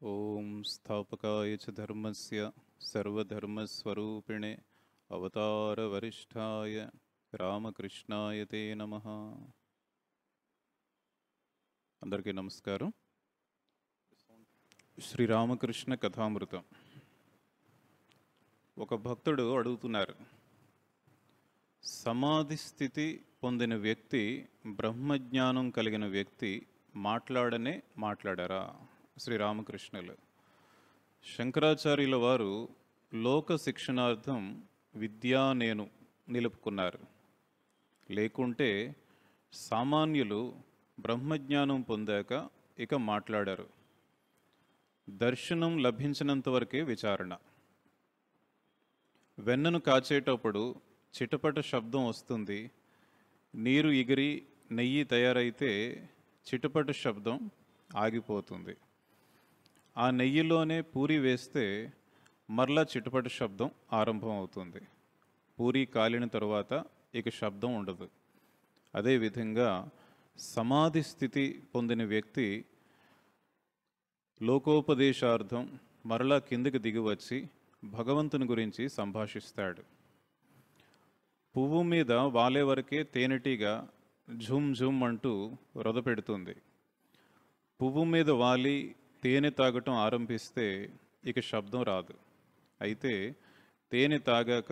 ఓం స్థాపకాయ చ ధర్మస్య సర్వధర్మస్వరూపిణే అవతారవరిష్ఠాయ రామకృష్ణాయ తే నమః. అందరికీ నమస్కారం. శ్రీరామకృష్ణ కథామృతం. ఒక భక్తుడు అడుగుతున్నారు, సమాధి స్థితి పొందిన వ్యక్తి, బ్రహ్మజ్ఞానం కలిగిన వ్యక్తి మాట్లాడనే మాట్లాడారా? శ్రీరామకృష్ణులు శంకరాచార్యుల వారు లోక శిక్షణార్థం విద్యా నేను నిలుపుకున్నారు. లేకుంటే సామాన్యులు బ్రహ్మజ్ఞానం పొందాక ఇక మాట్లాడారు. దర్శనం లభించినంత వరకే విచారణ. వెన్నను కాచేటప్పుడు చిటపట శబ్దం వస్తుంది. నీరు ఎగిరి నెయ్యి తయారైతే చిటపట శబ్దం ఆగిపోతుంది. ఆ నెయ్యిలోనే పూరి వేస్తే మరలా చిటపట శబ్దం ఆరంభం అవుతుంది. పూరి కాలిన తరువాత ఇక శబ్దం ఉండదు. అదేవిధంగా సమాధి స్థితి పొందిన వ్యక్తి లోకోపదేశార్థం మరలా కిందకి దిగివచ్చి భగవంతుని గురించి సంభాషిస్తాడు. పువ్వు మీద వాలే వరకే తేనెటీగా ఝుమ్ ఝుమ్ అంటూ రొదపెడుతుంది. పువ్వు మీద వాలి తేనె తాగటం ఆరంభిస్తే ఇక శబ్దం రాదు. అయితే తేనె తాగాక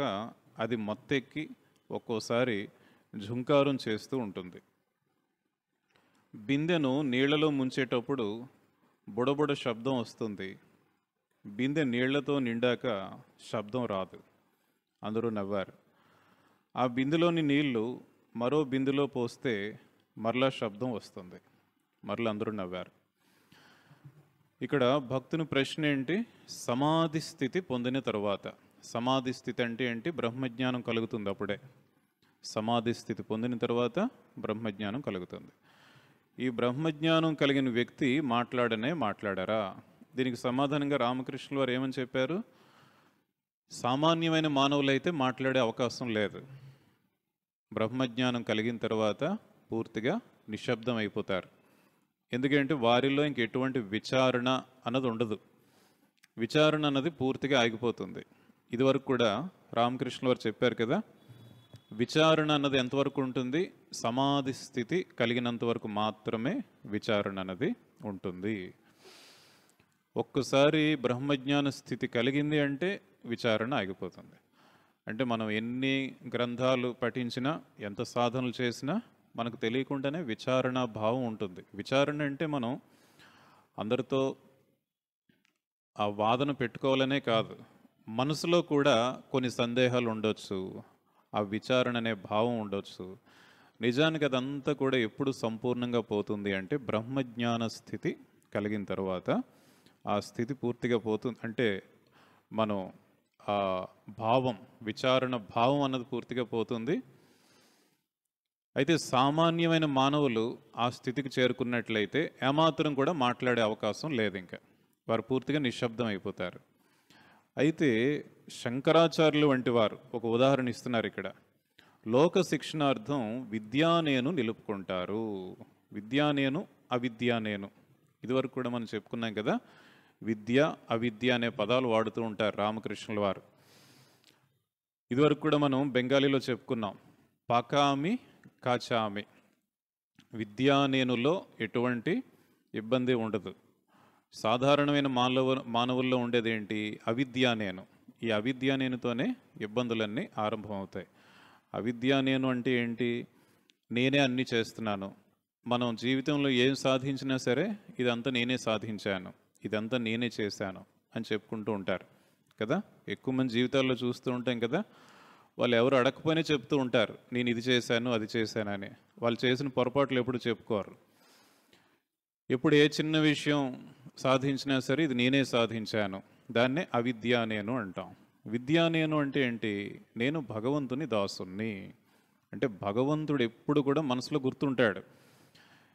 అది మొత్తెక్కి ఒక్కోసారి ఝుంకారం చేస్తూ ఉంటుంది. బిందెను నీళ్లలో ముంచేటప్పుడు బుడబుడ శబ్దం వస్తుంది. బిందె నీళ్లతో నిండాక శబ్దం రాదు. అందరూ నవ్వారు. ఆ బిందెలోని నీళ్లు మరో బిందెలో పోస్తే మరలా శబ్దం వస్తుంది. మరలా అందరూ నవ్వారు. ఇక్కడ భక్తుని ప్రశ్న ఏంటి? సమాధి స్థితి పొందిన తరువాత. సమాధి స్థితి అంటే ఏంటి? బ్రహ్మజ్ఞానం కలుగుతుంది. అప్పుడే సమాధి స్థితి పొందిన తర్వాత బ్రహ్మజ్ఞానం కలుగుతుంది. ఈ బ్రహ్మజ్ఞానం కలిగిన వ్యక్తి మాట్లాడనే మాట్లాడారా? దీనికి సమాధానంగా రామకృష్ణుల వారు ఏమని చెప్పారు? సామాన్యమైన మానవులైతే మాట్లాడే అవకాశం లేదు. బ్రహ్మజ్ఞానం కలిగిన తర్వాత పూర్తిగా నిశ్శబ్దం అయిపోతారు. ఎందుకంటే వారిలో ఇంక ఎటువంటి విచారణ అన్నది ఉండదు. విచారణ అన్నది పూర్తిగా ఆగిపోతుంది. ఇదివరకు కూడా రామకృష్ణ వారు చెప్పారు కదా, విచారణ అన్నది ఎంతవరకు ఉంటుంది? సమాధి స్థితి కలిగినంత వరకు మాత్రమే విచారణ అన్నది ఉంటుంది. ఒక్కసారి బ్రహ్మజ్ఞాన స్థితి కలిగింది అంటే విచారణ ఆగిపోతుంది. అంటే మనం ఎన్ని గ్రంథాలు పఠించినా, ఎంత సాధనలు చేసినా మనకు తెలియకుండానే విచారణ భావం ఉంటుంది. విచారణ అంటే మనం అందరితో ఆ వాదన పెట్టుకోవాలనే కాదు, మనసులో కూడా కొన్ని సందేహాలు ఉండొచ్చు, ఆ విచారణ అనే భావం ఉండొచ్చు. నిజానికి అదంతా కూడా ఎప్పుడు సంపూర్ణంగా పోతుంది అంటే బ్రహ్మజ్ఞాన స్థితి కలిగిన తర్వాత ఆ స్థితి పూర్తిగా పోతుంది. అంటే మనం ఆ భావం, విచారణ భావం అన్నది పూర్తిగా పోతుంది. అయితే సామాన్యమైన మానవులు ఆ స్థితికి చేరుకున్నట్లయితే ఏమాత్రం కూడా మాట్లాడే అవకాశం లేదు. ఇంకా వారు పూర్తిగా నిశ్శబ్దం అయిపోతారు. అయితే శంకరాచార్యులు వంటి వారు ఒక ఉదాహరణ ఇస్తున్నారు ఇక్కడ. లోక శిక్షణార్థం విద్యా నేను నిలుపుకుంటారు. విద్యా నేను, అవిద్యా నేను. ఇదివరకు కూడా మనం చెప్పుకున్నాం కదా, విద్య అవిద్య అనే పదాలు వాడుతూ ఉంటారు రామకృష్ణుల వారు. ఇదివరకు కూడా మనం బెంగాలీలో చెప్పుకున్నాం, పకామి కాచామి. విద్యా నేనులో ఎటువంటి ఇబ్బంది ఉండదు. సాధారణమైన మానవుల్లో ఉండేది ఏంటి? అవిద్యా నేను. ఈ అవిద్యా నేనుతోనే ఇబ్బందులన్నీ ఆరంభమవుతాయి. అవిద్యా నేను అంటే ఏంటి? నేనే అన్నీ చేస్తున్నాను. మనం జీవితంలో ఏం సాధించినా సరే ఇదంతా నేనే సాధించాను, ఇదంతా నేనే చేశాను అని చెప్పుకుంటూ ఉంటారు కదా. ఎక్కువ మంది జీవితాల్లో చూస్తూ ఉంటాం కదా, వాళ్ళు ఎవరు అడగకపోయినా చెప్తూ ఉంటారు, నేను ఇది చేశాను అది చేశానని. వాళ్ళు చేసిన పొరపాట్లు ఎప్పుడు చెప్పుకోరు. ఎప్పుడు ఏ చిన్న విషయం సాధించినా సరే ఇది నేనే సాధించాను, దాన్నే అవిద్యా నేను అంటాం. విద్యా నేను అంటే ఏంటి? నేను భగవంతుని దాసుని. అంటే భగవంతుడు ఎప్పుడు కూడా మనసులో గుర్తుంటాడు.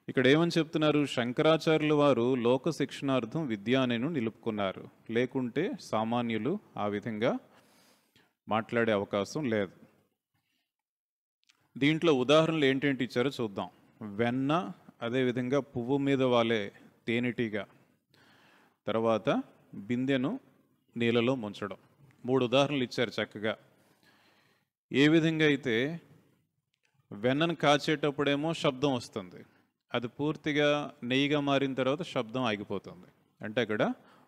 ఇక్కడ ఏమని చెప్తున్నారు? శంకరాచార్యుల వారు లోక శిక్షణార్థం విద్యా నేను నిలుపుకున్నారు. లేకుంటే సామాన్యులు ఆ విధంగా మాట్లాడే అవకాశం లేదు. దీంట్లో ఉదాహరణలు ఏంటేంటి ఇచ్చారో చూద్దాం. వెన్న, అదేవిధంగా పువ్వు మీద వాలే తేనెటీగ. తర్వాత బిందెను నీళ్ళలో ముంచడం. 3 ఉదాహరణలు ఇచ్చారు చక్కగా. ఏ విధంగా అయితే వెన్నను కాచేటప్పుడేమో శబ్దం వస్తుంది, అది పూర్తిగా నెయ్యిగా మారిన తర్వాత శబ్దం ఆగిపోతుంది. అంటే అక్కడ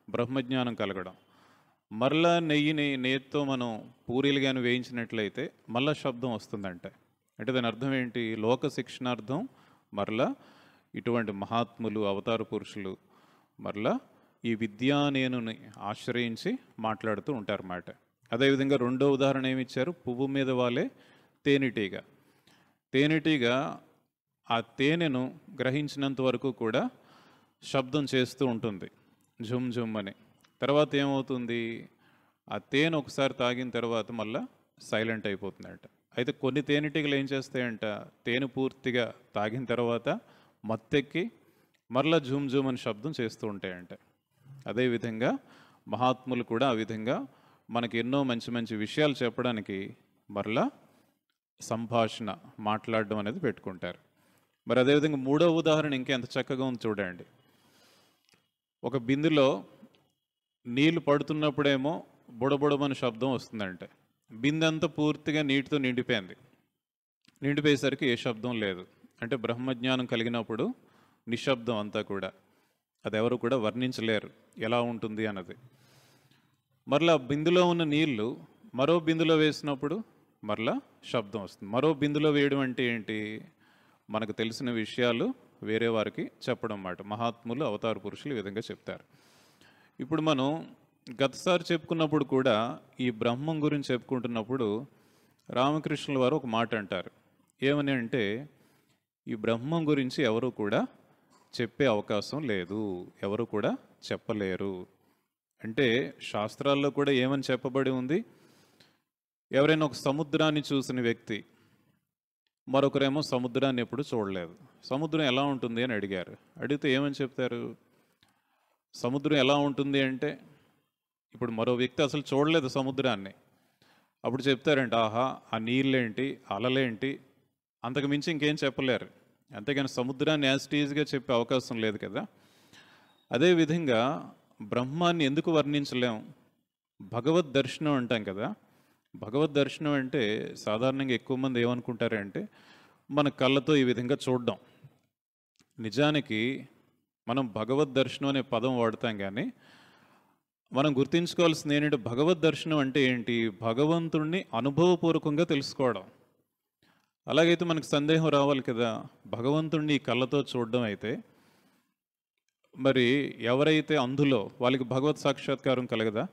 బ్రహ్మజ్ఞానం కలగడం. మరలా నెయ్యితో మనం పూరీలు కానీ వేయించినట్లయితే మళ్ళా శబ్దం వస్తుందంటే, అంటే దాని అర్థం ఏంటి? లోక శిక్షణార్థం మరలా ఇటువంటి మహాత్ములు, అవతార పురుషులు మరలా ఈ విద్యానేనుని ఆశ్రయించి మాట్లాడుతూ ఉంటారన్నమాట. అదేవిధంగా రెండో ఉదాహరణ ఏమి ఇచ్చారు? పువ్వు మీద వాలే తేనెటీగ. తేనెటీగ ఆ తేనెను గ్రహించినంత వరకు కూడా శబ్దం చేస్తూ ఉంటుంది, జుమ్ జుమ్ అని. తర్వాత ఏమవుతుంది? ఆ తేనె ఒకసారి తాగిన తర్వాత మళ్ళీ సైలెంట్ అయిపోతుందంట. అయితే కొన్ని తేనెటీగలు ఏం చేస్తాయంట, తేనె పూర్తిగా తాగిన తర్వాత మత్తెక్కి మరలా జూమ్ జూమ్ అని శబ్దం చేస్తూ ఉంటాయంట. అదేవిధంగా మహాత్ములు కూడా ఆ విధంగా మనకి ఎన్నో మంచి మంచి విషయాలు చెప్పడానికి మరలా సంభాషణ, మాట్లాడడం అనేది పెట్టుకుంటారు. మరి అదేవిధంగా మూడవ ఉదాహరణ ఇంకెంత చక్కగా ఉంది చూడండి. ఒక బిందులో నీళ్లు పడుతున్నప్పుడేమో బుడబుడమని శబ్దం వస్తుందంటే, బిందె అంతా పూర్తిగా నీటితో నిండిపోయింది. నిండిపోయేసరికి ఏ శబ్దం లేదు. అంటే బ్రహ్మజ్ఞానం కలిగినప్పుడు నిశ్శబ్దం అంతా కూడా. అది ఎవరు కూడా వర్ణించలేరు ఎలా ఉంటుంది అన్నది. మరలా బిందులో ఉన్న నీళ్లు మరో బిందులో వేసినప్పుడు మరలా శబ్దం వస్తుంది. మరో బిందులో వేయడం అంటే ఏంటి? మనకు తెలిసిన విషయాలు వేరే వారికి చెప్పడం అన్నమాట. మహాత్ములు, అవతార పురుషులు ఈ విధంగా చెప్తారు. ఇప్పుడు మనం గతసారి చెప్పుకున్నప్పుడు కూడా ఈ బ్రహ్మం గురించి చెప్పుకుంటున్నప్పుడు రామకృష్ణుల వారు ఒక మాట అంటారు. ఏమని అంటే, ఈ బ్రహ్మం గురించి ఎవరు కూడా చెప్పే అవకాశం లేదు, ఎవరు కూడా చెప్పలేరు. అంటే శాస్త్రాల్లో కూడా ఏమని చెప్పబడి ఉంది? ఎవరైనా ఒక సముద్రాన్ని చూసిన వ్యక్తి మరొకరేమో సముద్రాన్ని ఎప్పుడు చూడలేదు, సముద్రం ఎలా ఉంటుంది అని అడిగారు. అడిగితే ఏమని చెప్తారు? సముద్రం ఎలా ఉంటుంది అంటే, ఇప్పుడు మరో వ్యక్తి అసలు చూడలేదు సముద్రాన్ని, అప్పుడు చెప్తారంట, ఆహా ఆ నీళ్ళేంటి, అలలేంటి, అంతకు మించి ఇంకేం చెప్పలేరు. అంతేగాని సముద్రాన్ని యాజ్ టీజ్గా చెప్పే అవకాశం లేదు కదా. అదేవిధంగా బ్రహ్మాన్ని ఎందుకు వర్ణించలేం? భగవద్ దర్శనం అంటాం కదా. భగవద్ దర్శనం అంటే సాధారణంగా ఎక్కువ మంది ఏమనుకుంటారంటే, మన కళ్ళతో ఈ విధంగా చూడడం. నిజానికి మనం భగవద్ దర్శనం అనే పదం వాడతాం, కానీ మనం గుర్తుంచుకోవాల్సింది ఏంటంటే, భగవద్ దర్శనం అంటే ఏంటి? భగవంతుణ్ణి అనుభవపూర్వకంగా తెలుసుకోవడం. అలాగైతే మనకు సందేహం రావాలి కదా, భగవంతుణ్ణి కళ్ళతో చూడడం అయితే మరి ఎవరైతే అందులో వాళ్ళకి భగవత్ సాక్షాత్కారం కలగదా?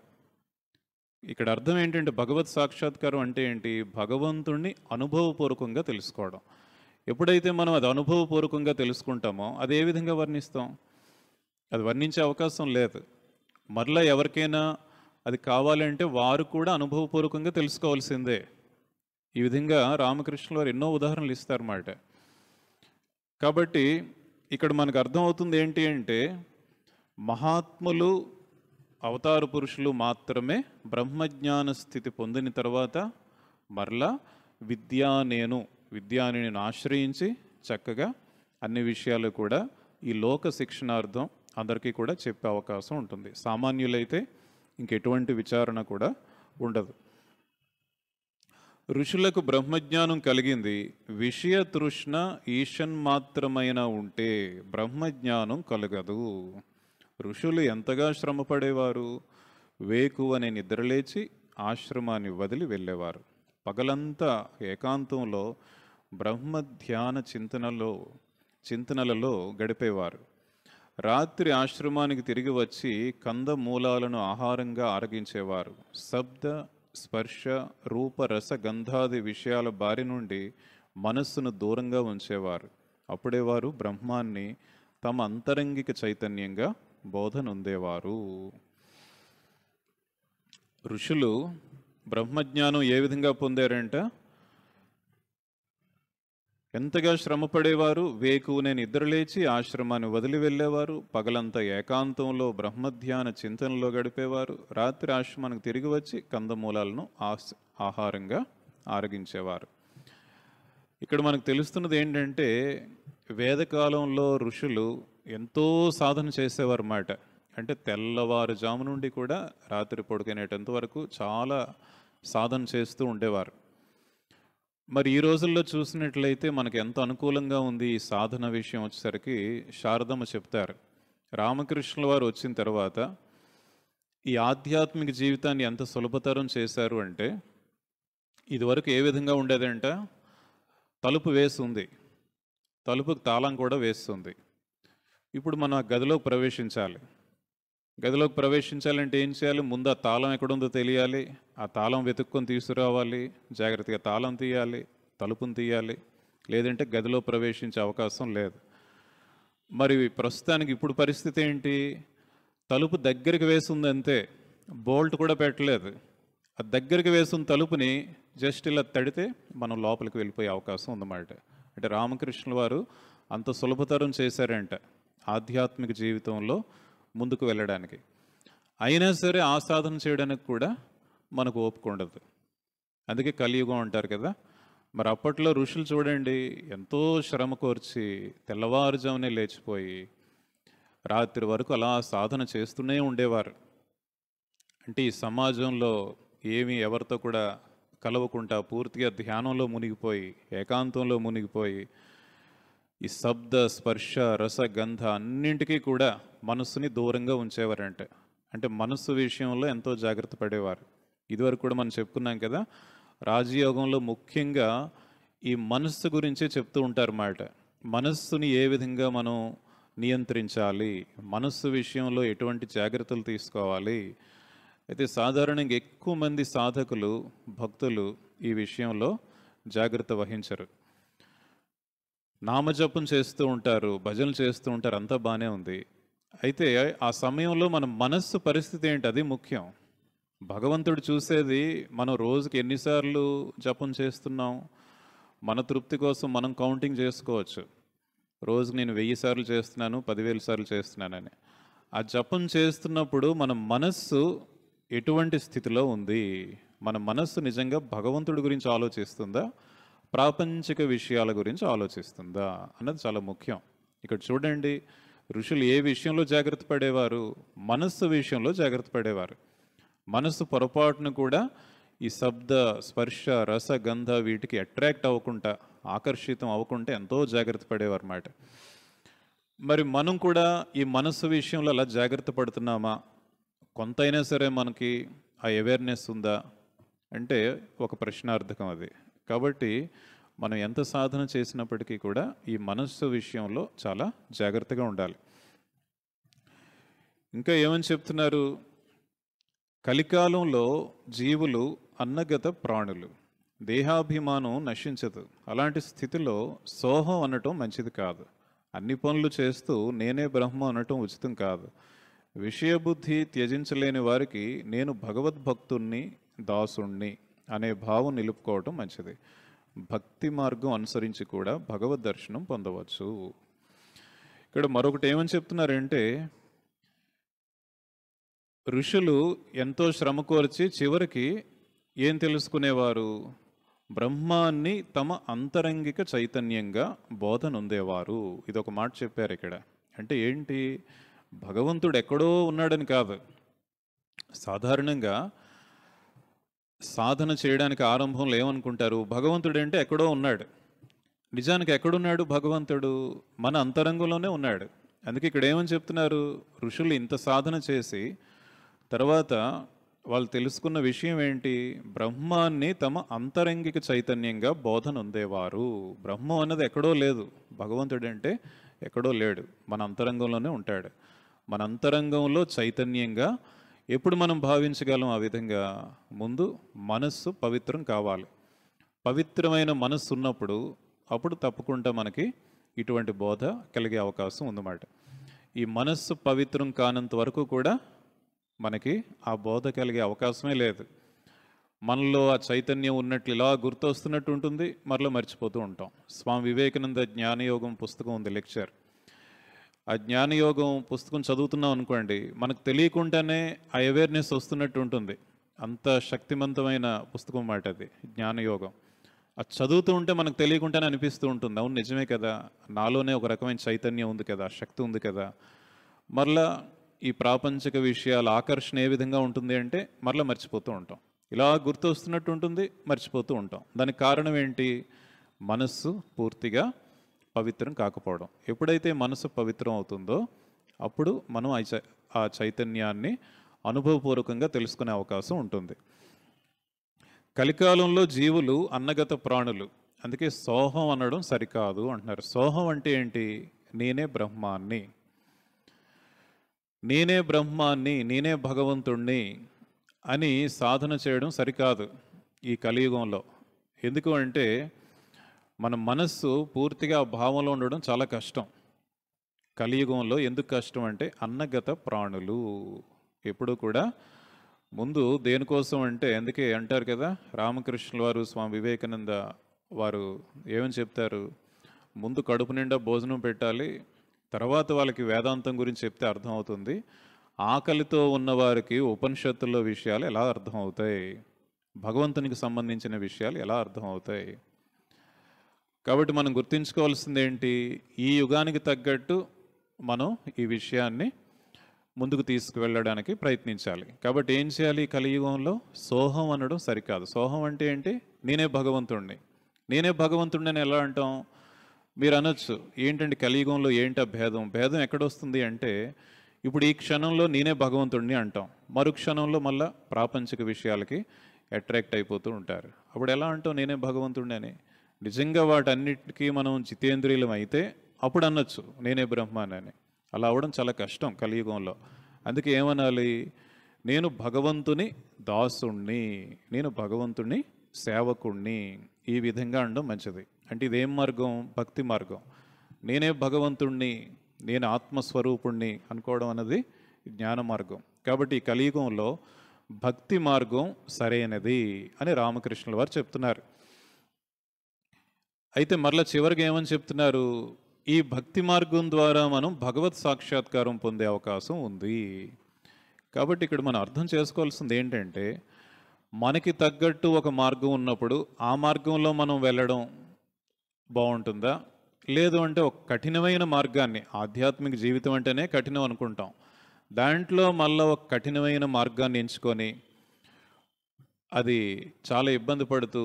ఇక్కడ అర్థం ఏంటంటే, భగవత్ సాక్షాత్కారం అంటే ఏంటి? భగవంతుణ్ణి అనుభవపూర్వకంగా తెలుసుకోవడం. ఎప్పుడైతే మనం అది అనుభవపూర్వకంగా తెలుసుకుంటామో అది ఏ విధంగా వర్ణిస్తాం? అది వర్ణించే అవకాశం లేదు. మరలా ఎవరికైనా అది కావాలంటే వారు కూడా అనుభవపూర్వకంగా తెలుసుకోవాల్సిందే. ఈ విధంగా రామకృష్ణుల వారు ఎన్నో ఉదాహరణలు ఇస్తారన్నమాట. కాబట్టి ఇక్కడ మనకు అర్థమవుతుంది ఏంటి అంటే, మహాత్ములు, అవతార పురుషులు మాత్రమే బ్రహ్మజ్ఞాన స్థితి పొందిన తర్వాత మరలా విద్యానేని ఆశ్రయించి చక్కగా అన్ని విషయాలు కూడా ఈ లోక శిక్షణార్థం అందరికీ కూడా చెప్పే అవకాశం ఉంటుంది. సామాన్యులైతే ఇంకెటువంటి విచారణ కూడా ఉండదు. ఋషులకు బ్రహ్మజ్ఞానం కలిగింది, విషయ తృష్ణ ఈషన్మాత్రమైన ఉంటే బ్రహ్మజ్ఞానం కలగదు. ఋషులు ఎంతగా శ్రమపడేవారు? వేకువనే నిద్రలేచి ఆశ్రమాన్ని వదిలి వెళ్ళేవారు. పగలంతా ఏకాంతంలో బ్రహ్మధ్యాన చింతనలలో గడిపేవారు. రాత్రి ఆశ్రమానికి తిరిగి వచ్చి కందమూలాలను ఆహారంగా ఆరగించేవారు. శబ్ద, స్పర్శ, రూప, రస, గంధాది విషయాల బారి నుండి మనస్సును దూరంగా ఉంచేవారు. అప్పుడే వారు బ్రహ్మాన్ని తమ అంతరంగిక చైతన్యంగా బోధనుందేవారు. ఋషులు బ్రహ్మజ్ఞానం ఏ విధంగా పొందారంట? ఎంతగా శ్రమపడేవారు? వేకువనే నిద్రలేచి ఆశ్రమాన్ని వదిలి వెళ్ళేవారు. పగలంతా ఏకాంతంలో బ్రహ్మధ్యాన చింతనలో గడిపేవారు. రాత్రి ఆశ్రమానికి తిరిగి వచ్చి కందమూలాలను ఆహారంగా ఆరగించేవారు. ఇక్కడ మనకు తెలుస్తున్నది ఏంటంటే, వేదకాలంలో ఋషులు ఎంతో సాధన చేసేవారు అన్నమాట. అంటే తెల్లవారుజాము నుండి కూడా రాత్రి పడుకునేటంత వరకు చాలా సాధన చేస్తూ ఉండేవారు. మరి ఈ రోజుల్లో చూసినట్లయితే మనకు ఎంత అనుకూలంగా ఉంది ఈ సాధన విషయం వచ్చేసరికి శారదమ్మ చెప్తారు. రామకృష్ణుల వారు వచ్చిన తర్వాత ఈ ఆధ్యాత్మిక జీవితాన్ని ఎంత సులభతరం చేశారు అంటే, ఇదివరకు ఏ విధంగా ఉండేదంట, తలుపు వేసి ఉంది, తలుపుకి తాళం కూడా వేస్తుంది. ఇప్పుడు మనం ఆ గదిలోకి ప్రవేశించాలి. గదిలోకి ప్రవేశించాలంటే ఏం చేయాలి? ముందు ఆ తాళం ఎక్కడుందో తెలియాలి, ఆ తాళం వెతుక్కొని తీసుకురావాలి, జాగ్రత్తగా తాళం తీయాలి, తలుపుని తీయాలి, లేదంటే గదిలో ప్రవేశించే అవకాశం లేదు. మరి ప్రస్తుతానికి ఇప్పుడు పరిస్థితి ఏంటి? తలుపు దగ్గరికి వేసింది అంతే, బోల్ట్ కూడా పెట్టలేదు. ఆ దగ్గరికి వేసిన తలుపుని జస్ట్ ఇలా తడితే మనం లోపలికి వెళ్ళిపోయే అవకాశం ఉందన్నమాట. అంటే రామకృష్ణుల వారు అంత సులభతరం చేశారంట ఆధ్యాత్మిక జీవితంలో ముందుకు వెళ్ళడానికి. అయినా సరే ఆ సాధన చేయడానికి కూడా మనకు ఓపిక ఉండదు. అందుకే కలియుగం అంటారు కదా. మరి అప్పట్లో ఋషులు చూడండి, ఎంతో శ్రమ కోర్చి తెల్లవారుజామునే లేచిపోయి రాత్రి వరకు అలా సాధన చేస్తూనే ఉండేవారు. అంటే ఈ సమాజంలో ఏమీ ఎవరితో కూడా కలవకుండా పూర్తిగా ధ్యానంలో మునిగిపోయి, ఏకాంతంలో మునిగిపోయి, ఈ శబ్ద స్పర్శ రస గంధ అన్నింటికీ కూడా మనస్సుని దూరంగా ఉంచేవారంట. అంటే మనస్సు విషయంలో ఎంతో జాగ్రత్త పడేవారు. ఇదివరకు కూడా మనం చెప్పుకున్నాం కదా, రాజయోగంలో ముఖ్యంగా ఈ మనస్సు గురించే చెప్తూ ఉంటారు మాట. మనస్సుని ఏ విధంగా మనం నియంత్రించాలి, మనస్సు విషయంలో ఎటువంటి జాగ్రత్తలు తీసుకోవాలి. అయితే సాధారణంగా ఎక్కువ మంది సాధకులు, భక్తులు ఈ విషయంలో జాగ్రత్త వహించరు. నామజపం చేస్తూ ఉంటారు, భజనలు చేస్తూ ఉంటారు, అంతా బాగానే ఉంది. అయితే ఆ సమయంలో మన మనస్సు పరిస్థితి ఏంటి, అది ముఖ్యం. భగవంతుడు చూసేది మనం రోజుకి ఎన్నిసార్లు జపం చేస్తున్నాం. మన తృప్తి కోసం మనం కౌంటింగ్ చేసుకోవచ్చు. రోజుకి నేను 1000 సార్లు చేస్తున్నాను, 10,000 సార్లు చేస్తున్నానని. ఆ జపం చేస్తున్నప్పుడు మన మనస్సు ఎటువంటి స్థితిలో ఉంది, మన మనస్సు నిజంగా భగవంతుడి గురించి ఆలోచిస్తుందా, ప్రాపంచిక విషయాల గురించి ఆలోచిస్తుందా అన్నది చాలా ముఖ్యం. ఇక్కడ చూడండి, ఋషులు ఏ విషయంలో జాగ్రత్త పడేవారు? మనస్సు విషయంలో జాగ్రత్త పడేవారు. మనస్సు పొరపాటును కూడా ఈ శబ్ద స్పర్శ రస గంధ వీటికి అట్రాక్ట్ అవ్వకుండా, ఆకర్షితం అవ్వకుండా ఎంతో జాగ్రత్త పడేవారు అన్నమాట. మరి మనం కూడా ఈ మనస్సు విషయంలో అలా జాగ్రత్త పడుతున్నామా? కొంతైనా సరే మనకి ఆ అవేర్నెస్ ఉందా అంటే ఒక ప్రశ్నార్థకం అది. కాబట్టి మనం ఎంత సాధన చేసినప్పటికీ కూడా ఈ మనస్సు విషయంలో చాలా జాగ్రత్తగా ఉండాలి. ఇంకా ఏమని చెప్తున్నారు? కలికాలంలో జీవులు అన్నగత ప్రాణులు, దేహాభిమానం నశించదు. అలాంటి స్థితిలో సోహం అనటం మంచిది కాదు. అన్ని పనులు చేస్తూ నేనే బ్రహ్మ అనటం ఉచితం కాదు. విషయబుద్ధి త్యజించలేని వారికి నేను భగవద్భక్తుణ్ణి, దాసుణ్ణి అనే భావం నిలుపుకోవటం మంచిది. భక్తి మార్గం అనుసరించి కూడా భగవద్ దర్శనం పొందవచ్చు. ఇక్కడ మరొకటి ఏమని చెప్తున్నారంటే, ఋషులు ఎంతో శ్రమ కోర్చి చివరికి ఏం తెలుసుకునేవారు? బ్రహ్మాన్ని తమ అంతరంగిక చైతన్యంగా బోధనుందేవారు. ఇదొక మాట చెప్పారు ఇక్కడ. అంటే ఏంటి? భగవంతుడు ఎక్కడో ఉన్నాడని కాదు. సాధారణంగా సాధన చేయడానికి ఆరంభంలో ఏమనుకుంటారు? భగవంతుడు అంటే ఎక్కడో ఉన్నాడు. నిజానికి ఎక్కడున్నాడు భగవంతుడు? మన అంతరంగంలోనే ఉన్నాడు. అందుకే ఇక్కడ ఏమని చెప్తున్నారు? ఋషులు ఇంత సాధన చేసి తర్వాత వాళ్ళు తెలుసుకున్న విషయం ఏంటి? బ్రహ్మాన్ని తమ అంతరంగిక చైతన్యంగా బోధన ఉందేవారు. బ్రహ్మం అన్నది ఎక్కడో లేదు, భగవంతుడు అంటే ఎక్కడో లేడు, మన అంతరంగంలోనే ఉంటాడు. మన అంతరంగంలో చైతన్యంగా ఎప్పుడు మనం భావించగలం? ఆ విధంగా ముందు మనస్సు పవిత్రం కావాలి. పవిత్రమైన మనస్సు ఉన్నప్పుడు అప్పుడు తప్పకుండా మనకి ఇటువంటి బోధ కలిగే అవకాశం ఉందన్నమాట. ఈ మనస్సు పవిత్రం కానంత వరకు కూడా మనకి ఆ బోధ కలిగే అవకాశమే లేదు. మనలో ఆ చైతన్యం ఉన్నట్లు ఇలా గుర్తొస్తున్నట్టు ఉంటుంది, మరలా మర్చిపోతూ ఉంటాం. స్వామి వివేకానంద జ్ఞానయోగం పుస్తకం ఉంది, లెక్చర్. ఆ జ్ఞానయోగం పుస్తకం చదువుతున్నాం అనుకోండి, మనకు తెలియకుండానే ఆ అవేర్నెస్ వస్తున్నట్టు ఉంటుంది. అంత శక్తివంతమైన పుస్తకం మాట అది జ్ఞానయోగం. అది చదువుతూ ఉంటే మనకు తెలియకుండానే అనిపిస్తూ ఉంటుంది, అవును నిజమే కదా, నాలోనే ఒక రకమైన చైతన్యం ఉంది కదా, శక్తి ఉంది కదా. మరలా ఈ ప్రాపంచిక విషయాల ఆకర్షణ ఏ విధంగా ఉంటుంది అంటే మరలా మర్చిపోతూ ఉంటాం. ఇలా గుర్తు వస్తున్నట్టు ఉంటుంది, మర్చిపోతూ ఉంటాం. దానికి కారణం ఏంటి? మనస్సు పూర్తిగా పవిత్రం కాకపోవడం. ఎప్పుడైతే మనసు పవిత్రం అవుతుందో అప్పుడు మనం ఆ చైతన్యాన్ని అనుభవపూర్వకంగా తెలుసుకునే అవకాశం ఉంటుంది. కలికాలంలో జీవులు అన్నగత ప్రాణులు, అందుకే సోహం అనడం సరికాదు అంటున్నారు. సోహం అంటే ఏంటి? నేనే బ్రహ్మాన్ని, నేనే బ్రహ్మాన్ని, నేనే భగవంతుణ్ణి అని సాధన చేయడం సరికాదు ఈ కలియుగంలో. ఎందుకు అంటే మన మనస్సు పూర్తిగా భావంలో ఉండడం చాలా కష్టం కలియుగంలో. ఎందుకు కష్టం అంటే అన్నగత ప్రాణులు ఎప్పుడూ కూడా ముందు దేనికోసం అంటే, అందుకే అంటారు కదా రామకృష్ణుల వారు, స్వామి వివేకానంద వారు ఏమని చెప్తారు? ముందు కడుపు నిండా భోజనం పెట్టాలి, తర్వాత వాళ్ళకి వేదాంతం గురించి చెప్తే అర్థమవుతుంది. ఆకలితో ఉన్నవారికి ఉపనిషత్తుల్లో విషయాలు ఎలా అర్థమవుతాయి, భగవంతునికి సంబంధించిన విషయాలు ఎలా అర్థమవుతాయి? కాబట్టి మనం గుర్తుంచుకోవాల్సింది ఏంటి? ఈ యుగానికి తగ్గట్టు మనం ఈ విషయాన్ని ముందుకు తీసుకువెళ్ళడానికి ప్రయత్నించాలి. కాబట్టి ఏం చేయాలి? కలియుగంలో సోహం అనడం సరికాదు. సోహం అంటే ఏంటి? నేనే భగవంతుణ్ణి, నేనే భగవంతుణ్ణి అని ఎలా అంటాం? మీరు అనొచ్చు, ఏంటంటే కలియుగంలో ఏంటి భేదం? భేదం ఎక్కడొస్తుంది అంటే, ఇప్పుడు ఈ క్షణంలో నేనే భగవంతుడిని అంటాం, మరు క్షణంలో మళ్ళీ ప్రాపంచిక విషయాలకి అట్రాక్ట్ అయిపోతూ ఉంటారు. అప్పుడు ఎలా అంటాం నేనే భగవంతుడిని అని? నిజంగా వాటన్నిటికీ మనం జితేంద్రియులం అయితే అప్పుడు అనొచ్చు నేనే బ్రహ్మాని అని. అలా అవడం చాలా కష్టం కలియుగంలో. అందుకే ఏమనాలి? నేను భగవంతుని దాసుణ్ణి, నేను భగవంతుని సేవకుణ్ణి, ఈ విధంగా అనడం మంచిది. అంటే ఇదేం మార్గం? భక్తి మార్గం. నేనే భగవంతుణ్ణి, నేను ఆత్మస్వరూపుణ్ణి అనుకోవడం అన్నది జ్ఞాన మార్గం. కాబట్టి ఈ కలియుగంలో భక్తి మార్గం సరైనది అని రామకృష్ణుల వారు చెప్తున్నారు. అయితే మరలా చివరికి ఏమని చెప్తున్నారు? ఈ భక్తి మార్గం ద్వారా మనం భగవత్ సాక్షాత్కారం పొందే అవకాశం ఉంది. కాబట్టి ఇక్కడ మనం అర్థం చేసుకోవాల్సింది ఏంటంటే, మనకి తగ్గట్టు ఒక మార్గం ఉన్నప్పుడు ఆ మార్గంలో మనం వెళ్ళడం బాగుంటుందా? లేదు అంటే ఒక కఠినమైన మార్గాన్ని, ఆధ్యాత్మిక జీవితం అంటేనే కఠినం అనుకుంటాం, దాంట్లో మళ్ళీ ఒక కఠినమైన మార్గాన్ని ఎంచుకొని అది చాలా ఇబ్బంది పడుతూ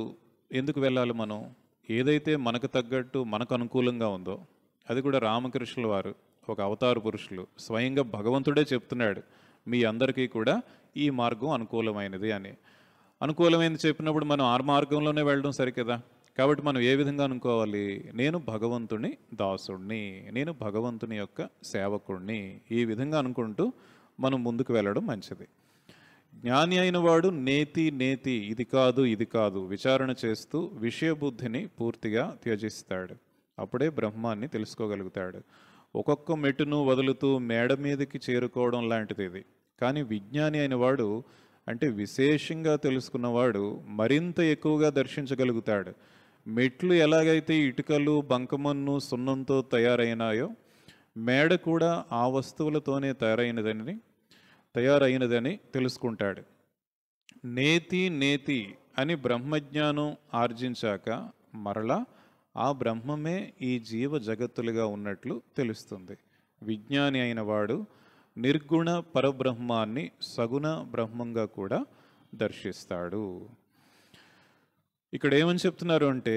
ఎందుకు వెళ్ళాలి? మనం ఏదైతే మనకు తగ్గట్టు మనకు అనుకూలంగా ఉందో, అది కూడా రామకృష్ణుల వారు ఒక అవతార పురుషులు స్వయంగా భగవంతుడే చెప్తున్నాడు, మీ అందరికీ కూడా ఈ మార్గం అనుకూలమైనది అని. అనుకూలమైనది చెప్పినప్పుడు మనం ఆ మార్గంలోనే వెళ్ళడం సరికదా? కాబట్టి మనం ఏ విధంగా అనుకోవాలి? నేను భగవంతుని దాసుణ్ణి, నేను భగవంతుని యొక్క సేవకుణ్ణి, ఈ విధంగా అనుకుంటూ మనం ముందుకు వెళ్ళడం మంచిది. జ్ఞాని అయిన వాడు నేతి నేతి, ఇది కాదు ఇది కాదు విచారణ చేస్తూ విషయబుద్ధిని పూర్తిగా త్యజిస్తాడు. అప్పుడే బ్రహ్మాన్ని తెలుసుకోగలుగుతాడు. ఒక్కొక్క మెట్టును వదులుతూ మేడ మీదకి చేరుకోవడం లాంటిది ఇది. కానీ విజ్ఞాని అయిన వాడు, అంటే విశేషంగా తెలుసుకున్నవాడు మరింత ఎక్కువగా దర్శించగలుగుతాడు. మెట్లు ఎలాగైతే ఇటుకలు, బంకమన్ను, సున్నంతో తయారైనాయో, మేడ కూడా ఆ వస్తువులతోనే తయారైనదని తెలుసుకుంటాడు. నేతి నేతి అని బ్రహ్మజ్ఞానం ఆర్జించాక మరలా ఆ బ్రహ్మమే ఈ జీవ జగత్తులుగా ఉన్నట్లు తెలుస్తుంది. విజ్ఞాని అయిన వాడు నిర్గుణ పరబ్రహ్మాన్ని సగుణ బ్రహ్మంగా కూడా దర్శిస్తాడు. ఇక్కడ ఏమని చెప్తున్నారు అంటే,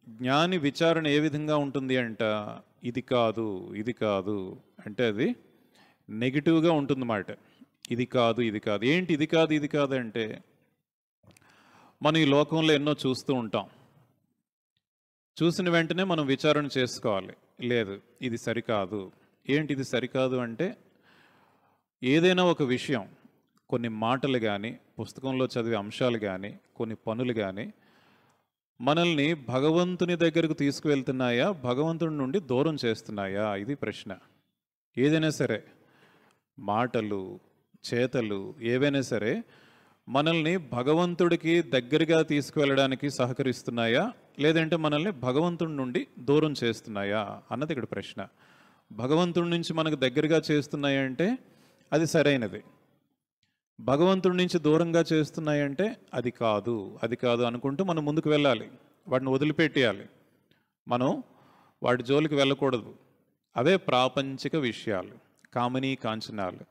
జ్ఞాని విచారణ ఏ విధంగా ఉంటుంది అంట? ఇది కాదు ఇది కాదు అంటే అది నెగిటివ్గా ఉంటుందన్నమాట. ఇది కాదు ఇది కాదు. ఏంటి ఇది కాదు ఇది కాదు అంటే, మనం ఈ లోకంలో ఎన్నో చూస్తూ ఉంటాం. చూసిన వెంటనే మనం విచారణ చేసుకోవాలి, లేదు ఇది సరికాదు. ఏంటి ఇది సరికాదు అంటే, ఏదైనా ఒక విషయం, కొన్ని మాటలు కానీ, పుస్తకంలో చదివే అంశాలు కానీ, కొన్ని పనులు కానీ మనల్ని భగవంతుని దగ్గరకు తీసుకువెళ్తున్నాయా, భగవంతుడి నుండి దూరం చేస్తున్నాయా? ఇది ప్రశ్న. ఏదైనా సరే, మాటలు, చేతలు ఏవైనా సరే మనల్ని భగవంతుడికి దగ్గరగా తీసుకువెళ్ళడానికి సహకరిస్తున్నాయా, లేదంటే మనల్ని భగవంతుడి నుండి దూరం చేస్తున్నాయా అన్నది ఇక్కడ ప్రశ్న. భగవంతుడి నుంచి మనకు దగ్గరగా చేస్తున్నాయంటే అది సరైనది. భగవంతుడి నుంచి దూరంగా చేస్తున్నాయంటే అది కాదు అది కాదు అనుకుంటూ మనం ముందుకు వెళ్ళాలి. వాటిని వదిలిపెట్టేయాలి. మనం వాటి జోలికి వెళ్ళకూడదు. అవే ప్రాపంచిక విషయాలు, కామనీ కాంచనాలు.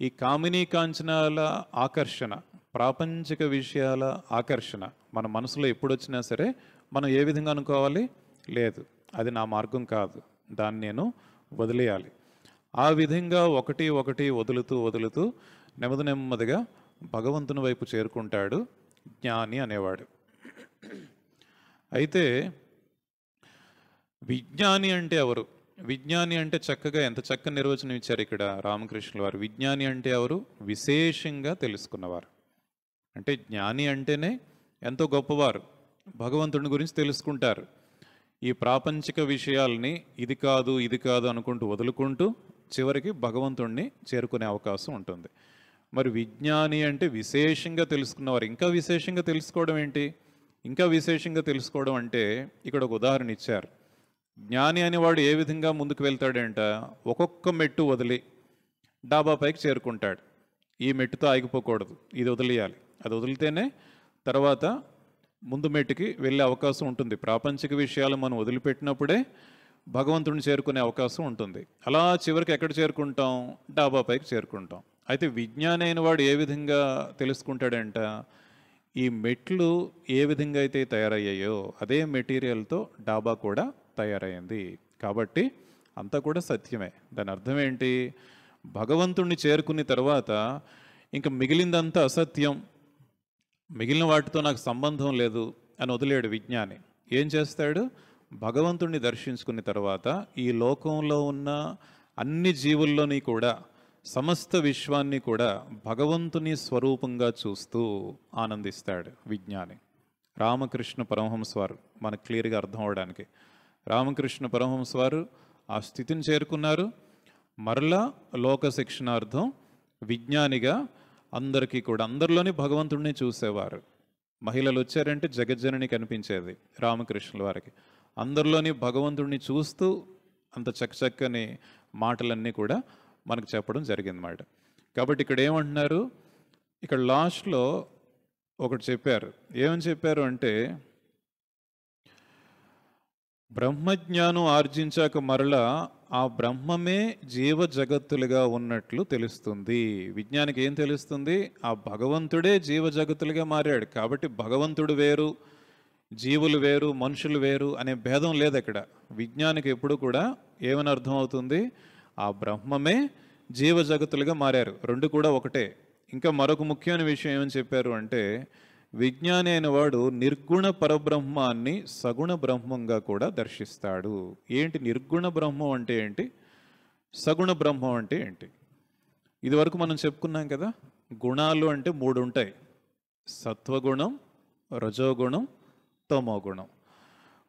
ఈ కామినీ కాంచనాల ఆకర్షణ, ప్రాపంచిక విషయాల ఆకర్షణ మన మనసులో ఎప్పుడు వచ్చినా సరే మనం ఏ విధంగా అనుకోవాలి? లేదు, అది నా మార్గం కాదు, దాన్ని నేను వదిలేయాలి. ఆ విధంగా ఒకటి ఒకటి వదులుతూ వదులుతూ నెమ్మది నెమ్మదిగా భగవంతుని వైపు చేరుకుంటాడు జ్ఞాని అనేవాడు. అయితే విజ్ఞాని అంటే ఎవరు? విజ్ఞాని అంటే చక్కగా ఎంత చక్కని నిర్వచనం ఇచ్చారు ఇక్కడ రామకృష్ణుల వారు. విజ్ఞాని అంటే ఎవరు? విశేషంగా తెలుసుకున్నవారు. అంటే జ్ఞాని అంటేనే ఎంతో గొప్పవారు, భగవంతుని గురించి తెలుసుకుంటారు. ఈ ప్రాపంచిక విషయాల్ని ఇది కాదు ఇది కాదు అనుకుంటూ వదులుకుంటూ చివరికి భగవంతుణ్ణి చేరుకునే అవకాశం ఉంటుంది. మరి విజ్ఞాని అంటే విశేషంగా తెలుసుకున్నవారు. ఇంకా విశేషంగా తెలుసుకోవడం ఏంటి? ఇంకా విశేషంగా తెలుసుకోవడం అంటే ఇక్కడ ఒక ఉదాహరణ ఇచ్చారు. జ్ఞాని అనేవాడు ఏ విధంగా ముందుకు వెళ్తాడంట? ఒక్కొక్క మెట్టు వదిలి డాబా పైకి చేరుకుంటాడు. ఈ మెట్టుతో ఆగిపోకూడదు, ఇది వదిలేయాలి. అది వదిలితేనే తర్వాత ముందు మెట్టుకి వెళ్ళే అవకాశం ఉంటుంది. ప్రాపంచిక విషయాలు మనం వదిలిపెట్టినప్పుడే భగవంతుడిని చేరుకునే అవకాశం ఉంటుంది. అలా చివరికి ఎక్కడ చేరుకుంటాం? డాబా పైకి చేరుకుంటాం. అయితే విజ్ఞాని అయిన వాడు ఏ విధంగా తెలుసుకుంటాడంట? ఈ మెట్లు ఏ విధంగా అయితే తయారయ్యాయో అదే మెటీరియల్తో డాబా కూడా తయారైంది. కాబట్టి అంతా కూడా సత్యమే. దాని అర్థం ఏంటి? భగవంతుణ్ణి చేరుకున్న తర్వాత ఇంకా మిగిలిందంతా అసత్యం, మిగిలిన వాటితో నాకు సంబంధం లేదు అని వదిలేడు విజ్ఞాని. ఏం చేస్తాడు? భగవంతుణ్ణి దర్శించుకున్న తర్వాత ఈ లోకంలో ఉన్న అన్ని జీవుల్లోని కూడా, సమస్త విశ్వాన్ని కూడా భగవంతుని స్వరూపంగా చూస్తూ ఆనందిస్తాడు విజ్ఞాని. రామకృష్ణ పరమహంస వారు మనకు క్లియర్గా అర్థం అవడానికి, రామకృష్ణ పరమహంస వారు ఆ స్థితిని చేరుకున్నారు. మరలా లోక శిక్షణార్థం విజ్ఞానిగా అందరికీ కూడా, అందరిలోని భగవంతుడిని చూసేవారు. మహిళలు వచ్చారంటే జగజ్జనని కనిపించేది రామకృష్ణుల వారికి. అందరిలోని భగవంతుడిని చూస్తూ అంత చక్కని మాటలన్నీ కూడా మనకు చెప్పడం జరిగిందన్నమాట. కాబట్టి ఇక్కడ ఏమంటున్నారు? ఇక్కడ లాస్ట్లో ఒకటి చెప్పారు. ఏమని చెప్పారు అంటే, బ్రహ్మజ్ఞానం ఆర్జించాక మరలా ఆ బ్రహ్మమే జీవ జగత్తులుగా ఉన్నట్లు తెలుస్తుంది. విజ్ఞానికి ఏం తెలుస్తుంది? ఆ భగవంతుడే జీవ జగత్తులుగా మారాడు. కాబట్టి భగవంతుడు వేరు, జీవులు వేరు, మనుషులు వేరు అనే భేదం లేదు అక్కడ. విజ్ఞానికి ఎప్పుడు కూడా ఏమని అర్థం అవుతుంది? ఆ బ్రహ్మమే జీవ జగత్తులుగా మారారు, రెండు కూడా ఒకటే. ఇంకా మరొక ముఖ్యమైన విషయం ఏమని చెప్పారు అంటే, విజ్ఞాని అయిన వాడు నిర్గుణ పరబ్రహ్మాన్ని సగుణ బ్రహ్మంగా కూడా దర్శిస్తాడు. ఏంటి నిర్గుణ బ్రహ్మం అంటే ఏంటి? సగుణ బ్రహ్మం అంటే ఏంటి? ఇదివరకు మనం చెప్పుకున్నాం కదా, గుణాలు అంటే మూడు ఉంటాయి: సత్వగుణం, రజోగుణం, తమోగుణం.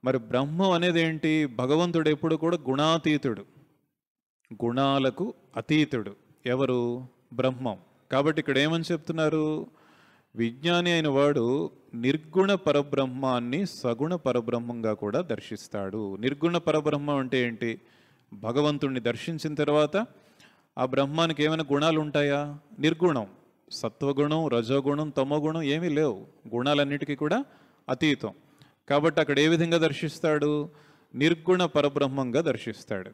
మరి బ్రహ్మం అనేది ఏంటి? భగవంతుడు ఎప్పుడు కూడా గుణాతీతుడు, గుణాలకు అతీతుడు. ఎవరు? బ్రహ్మం. కాబట్టి ఇక్కడ ఏమని చెప్తున్నారు? విజ్ఞాని అయిన వాడు నిర్గుణ పరబ్రహ్మాన్ని సగుణ పరబ్రహ్మంగా కూడా దర్శిస్తాడు. నిర్గుణ పరబ్రహ్మం అంటే ఏంటి? భగవంతుణ్ణి దర్శించిన తర్వాత ఆ బ్రహ్మానికి ఏమైనా గుణాలు ఉంటాయా? నిర్గుణం. సత్వగుణం, రజోగుణం, తమోగుణం ఏమీ లేవు. గుణాలన్నిటికీ కూడా అతీతం. కాబట్టి అక్కడ ఏ విధంగా దర్శిస్తాడు? నిర్గుణ పరబ్రహ్మంగా దర్శిస్తాడు.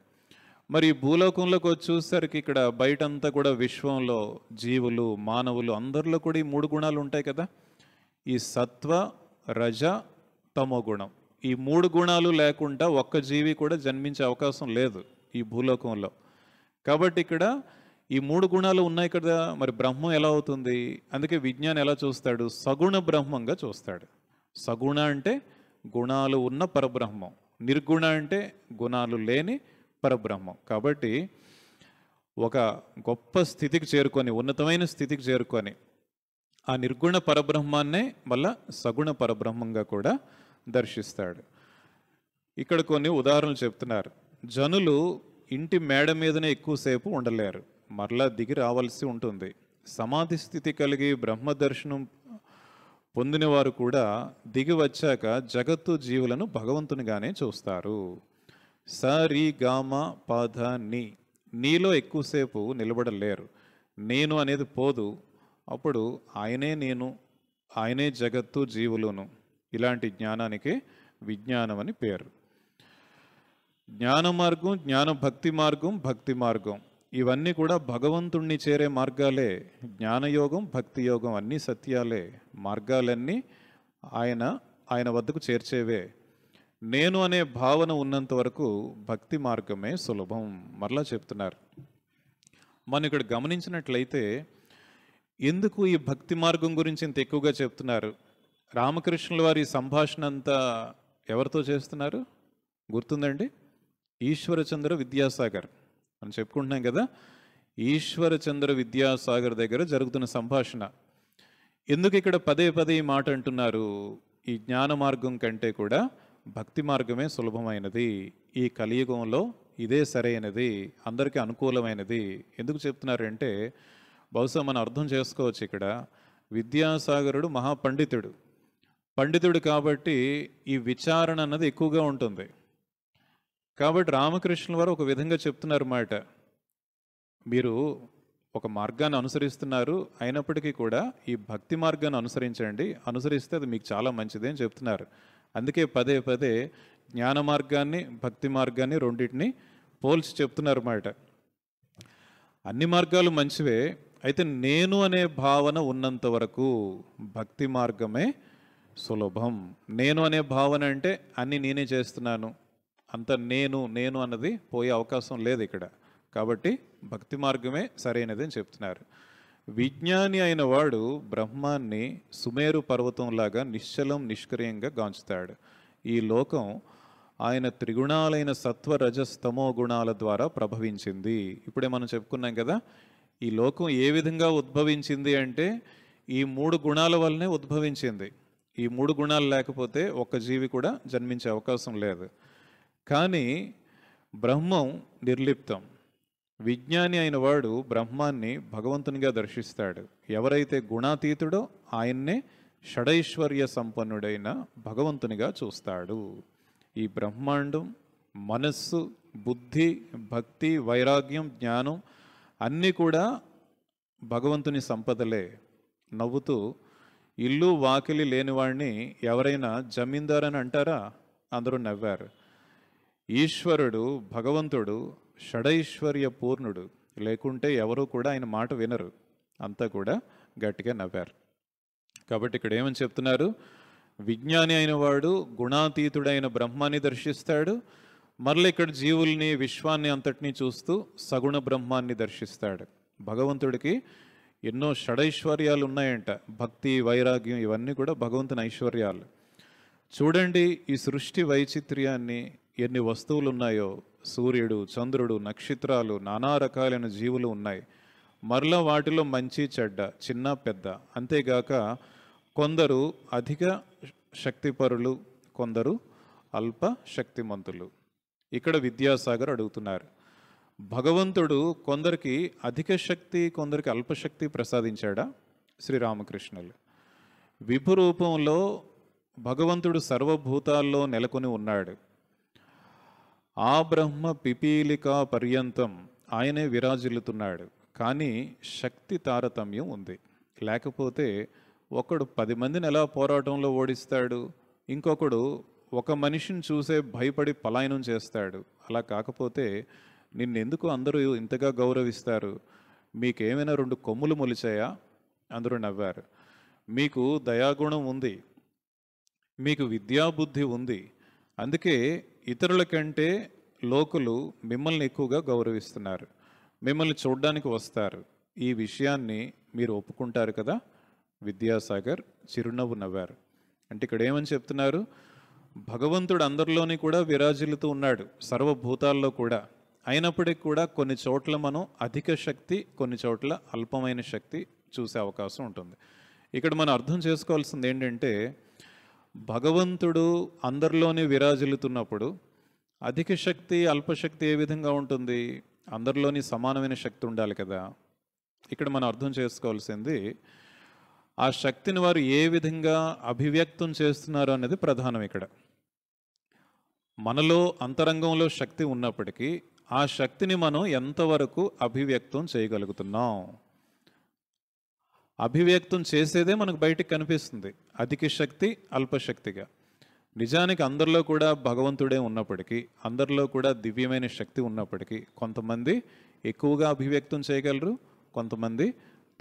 మరి భూలోకంలోకి వచ్చి చూసేసరికి ఇక్కడ బయటంతా కూడా విశ్వంలో జీవులు, మానవులు అందరిలో కూడా ఈ మూడు గుణాలు ఉంటాయి కదా. ఈ సత్వ, రజ, తమో గుణం, ఈ మూడు గుణాలు లేకుండా ఒక్క జీవి కూడా జన్మించే అవకాశం లేదు ఈ భూలోకంలో. కాబట్టి ఇక్కడ ఈ మూడు గుణాలు ఉన్నాయి కదా, మరి బ్రహ్మం ఎలా అవుతుంది? అందుకే విజ్ఞానం ఎలా చూస్తాడు? సగుణ బ్రహ్మంగా చూస్తాడు. సగుణ అంటే గుణాలు ఉన్న పరబ్రహ్మం, నిర్గుణ అంటే గుణాలు లేని పరబ్రహ్మం. కాబట్టి ఒక గొప్ప స్థితికి చేరుకొని, ఉన్నతమైన స్థితికి చేరుకొని ఆ నిర్గుణ పరబ్రహ్మాన్నే మళ్ళా సగుణ పరబ్రహ్మంగా కూడా దర్శిస్తాడు. ఇక్కడ కొన్ని ఉదాహరణలు చెప్తున్నారు. జనులు ఇంటి మేడ మీదనే ఎక్కువసేపు ఉండలేరు, మరలా దిగి రావాల్సి ఉంటుంది. సమాధి స్థితి కలిగి బ్రహ్మ దర్శనం పొందిన వారు కూడా దిగి వచ్చాక జగత్తు జీవులను భగవంతునిగానే చూస్తారు. సరి గామ పధ నీ, నీలో ఎక్కువసేపు నిలబడలేరు. నేను అనేది పోదు. అప్పుడు ఆయనే నేను, ఆయనే జగత్తు జీవులును. ఇలాంటి జ్ఞానానికి విజ్ఞానం అని పేరు. జ్ఞాన మార్గం, జ్ఞాన భక్తి మార్గం, భక్తి మార్గం. ఇవన్నీ కూడా భగవంతుణ్ణి చేరే మార్గాలే. జ్ఞానయోగం, భక్తి యోగం అన్నీ సత్యాలే. మార్గాలన్నీ ఆయన ఆయన వద్దకు చేర్చేవే. నేను అనే భావన ఉన్నంత వరకు భక్తి మార్గమే సులభం. మరలా చెప్తున్నారు. మనం ఇక్కడ గమనించినట్లయితే ఎందుకు ఈ భక్తి మార్గం గురించి ఇంత ఎక్కువగా చెప్తున్నారు? రామకృష్ణుల వారి సంభాషణ అంతా ఎవరితో చేస్తున్నారు గుర్తుందండి? ఈశ్వరచంద్ర విద్యాసాగర్ అని చెప్పుకుంటున్నాం కదా. ఈశ్వరచంద్ర విద్యాసాగర్ దగ్గర జరుగుతున్న సంభాషణ. ఎందుకు ఇక్కడ పదే పదే ఈ మాట అంటున్నారు? ఈ జ్ఞాన మార్గం కంటే కూడా భక్తి మార్గమే సులభమైనది, ఈ కలియుగంలో ఇదే సరైనది, అందరికీ అనుకూలమైనది. ఎందుకు చెప్తున్నారంటే బహుశా మనం అర్థం చేసుకోవచ్చు. ఇక్కడ విద్యాసాగరుడు మహాపండితుడు. పండితుడు కాబట్టి ఈ విచారణ అన్నది ఎక్కువగా ఉంటుంది. కాబట్టి రామకృష్ణుల వారు ఒక విధంగా చెప్తున్నారు మాట, మీరు ఒక మార్గాన్ని అనుసరిస్తున్నారు, అయినప్పటికీ కూడా ఈ భక్తి మార్గాన్ని అనుసరించండి, అనుసరిస్తే అది మీకు చాలా మంచిది అని చెప్తున్నారు. అందుకే పదే పదే జ్ఞాన మార్గాన్ని, భక్తి మార్గాన్ని రెండింటిని పోల్చి చెప్తున్నారు మాట. అన్ని మార్గాలు మంచివే, అయితే నేను అనే భావన ఉన్నంత వరకు భక్తి మార్గమే సులభం. నేను అనే భావన అంటే అన్ని నేనే చేస్తున్నాను, అంత నేను అన్నది పోయే అవకాశం లేదు ఇక్కడ. కాబట్టి భక్తి మార్గమే సరైనది అని చెప్తున్నారు. విజ్ఞాని అయిన వాడు బ్రహ్మాన్ని సుమేరు పర్వతంలాగా నిశ్చలం నిష్క్రియంగా గాంచుతాడు. ఈ లోకం ఆయన త్రిగుణాలైన సత్వ రజస్తమో గుణాల ద్వారా ప్రభవించింది. ఇప్పుడే మనం చెప్పుకున్నాం కదా, ఈ లోకం ఏ విధంగా ఉద్భవించింది అంటే ఈ 3 గుణాల వల్లనే ఉద్భవించింది. ఈ 3 గుణాలు లేకపోతే ఒక్క జీవి కూడా జన్మించే అవకాశం లేదు. కానీ బ్రహ్మం నిర్లిప్తం. విజ్ఞాని అయిన వాడు బ్రహ్మాన్ని భగవంతునిగా దర్శిస్తాడు. ఎవరైతే గుణాతీతుడో ఆయన్నే షడైశ్వర్య సంపన్నుడైన భగవంతునిగా చూస్తాడు. ఈ బ్రహ్మాండం, మనస్సు, బుద్ధి, భక్తి, వైరాగ్యం, జ్ఞానం అన్నీ కూడా భగవంతుని సంపదలే. నవ్వుతూ ఇల్లు వాకిలి లేనివాడిని ఎవరైనా జమీందార్ అని అంటారా? అందరూ నవ్వారు. ఈశ్వరుడు, భగవంతుడు షడైశ్వర్య పూర్ణుడు, లేకుంటే ఎవరూ కూడా ఆయన మాట వినరు. అంతా కూడా గట్టిగా నవ్వారు. కాబట్టి ఇక్కడ ఏమని చెప్తున్నారు? విజ్ఞాని అయిన వాడు గుణాతీతుడైన బ్రహ్మాన్ని దర్శిస్తాడు. మరలా ఇక్కడ జీవుల్ని, విశ్వాన్ని అంతటినీ చూస్తూ సగుణ బ్రహ్మాన్ని దర్శిస్తాడు. భగవంతుడికి ఎన్నో షడైశ్వర్యాలు ఉన్నాయంట. భక్తి, వైరాగ్యం ఇవన్నీ కూడా భగవంతుని ఐశ్వర్యాలు. చూడండి ఈ సృష్టి వైచిత్ర్యాన్ని, ఎన్ని వస్తువులు ఉన్నాయో. సూర్యుడు, చంద్రుడు, నక్షత్రాలు, నానా రకాలైన జీవులు ఉన్నాయి. మరలా వాటిలో మంచి చెడ్డ, చిన్న పెద్ద. అంతేగాక కొందరు అధిక శక్తిపరులు, కొందరు అల్ప శక్తిమంతులు. ఇక్కడ విద్యాసాగర్ అడుగుతున్నారు, భగవంతుడు కొందరికి అధిక శక్తి, కొందరికి అల్పశక్తి ప్రసాదించాడా? శ్రీరామకృష్ణులు విభు రూపంలో భగవంతుడు సర్వభూతాల్లో నెలకొని ఉన్నాడు. ఆ బ్రహ్మ పిపీలికా పర్యంతం ఆయనే విరాజిల్లుతున్నాడు. కానీ శక్తి తారతమ్యం ఉంది. లేకపోతే ఒకడు 10 మందిని ఎలా పోరాటంలో ఓడిస్తాడు, ఇంకొకడు ఒక మనిషిని చూసే భయపడి పలాయనం చేస్తాడు. అలా కాకపోతే నిన్నెందుకు అందరూ ఇంతగా గౌరవిస్తారు? మీకేమైనా 2 కొమ్ములు మొలిచాయా? అందరూ నవ్వారు. మీకు దయాగుణం ఉంది, మీకు విద్యాబుద్ధి ఉంది, అందుకే ఇతరుల కంటే లోకులు మిమ్మల్ని ఎక్కువగా గౌరవిస్తున్నారు, మిమ్మల్ని చూడ్డానికి వస్తారు. ఈ విషయాన్ని మీరు ఒప్పుకుంటారు కదా? విద్యాసాగర్ చిరునవ్వు నవ్వారు. అంటే ఇక్కడ ఏమని చెప్తున్నారు? భగవంతుడు అందరిలోని కూడా విరాజిల్లుతూ ఉన్నాడు, సర్వభూతాల్లో కూడా. అయినప్పటికీ కూడా కొన్ని చోట్ల మనం అధిక శక్తి, కొన్ని చోట్ల అల్పమైన శక్తి చూసే అవకాశం ఉంటుంది. ఇక్కడ మనం అర్థం చేసుకోవాల్సింది ఏంటంటే, భగవంతుడు అందరిలోనే విరాజిల్లుతున్నప్పుడు అధిక శక్తి, అల్పశక్తి ఏ విధంగా ఉంటుంది? అందరిలోని సమానమైన శక్తి ఉండాలి కదా. ఇక్కడ మనం అర్థం చేసుకోవాల్సింది ఆ శక్తిని వారు ఏ విధంగా అభివ్యక్తం చేస్తున్నారు అనేది ప్రధానం. ఇక్కడ మనలో అంతరంగంలో శక్తి ఉన్నప్పటికీ ఆ శక్తిని మనం ఎంతవరకు అభివ్యక్తం చేయగలుగుతున్నాం? అభివ్యక్తం చేసేదే మనకు బయటికి కనిపిస్తుంది, అధిక శక్తి, అల్పశక్తిగా. నిజానికి అందరిలో కూడా భగవంతుడే ఉన్నప్పటికీ, అందరిలో కూడా దివ్యమైన శక్తి ఉన్నప్పటికీ కొంతమంది ఎక్కువగా అభివ్యక్తం చేయగలరు, కొంతమంది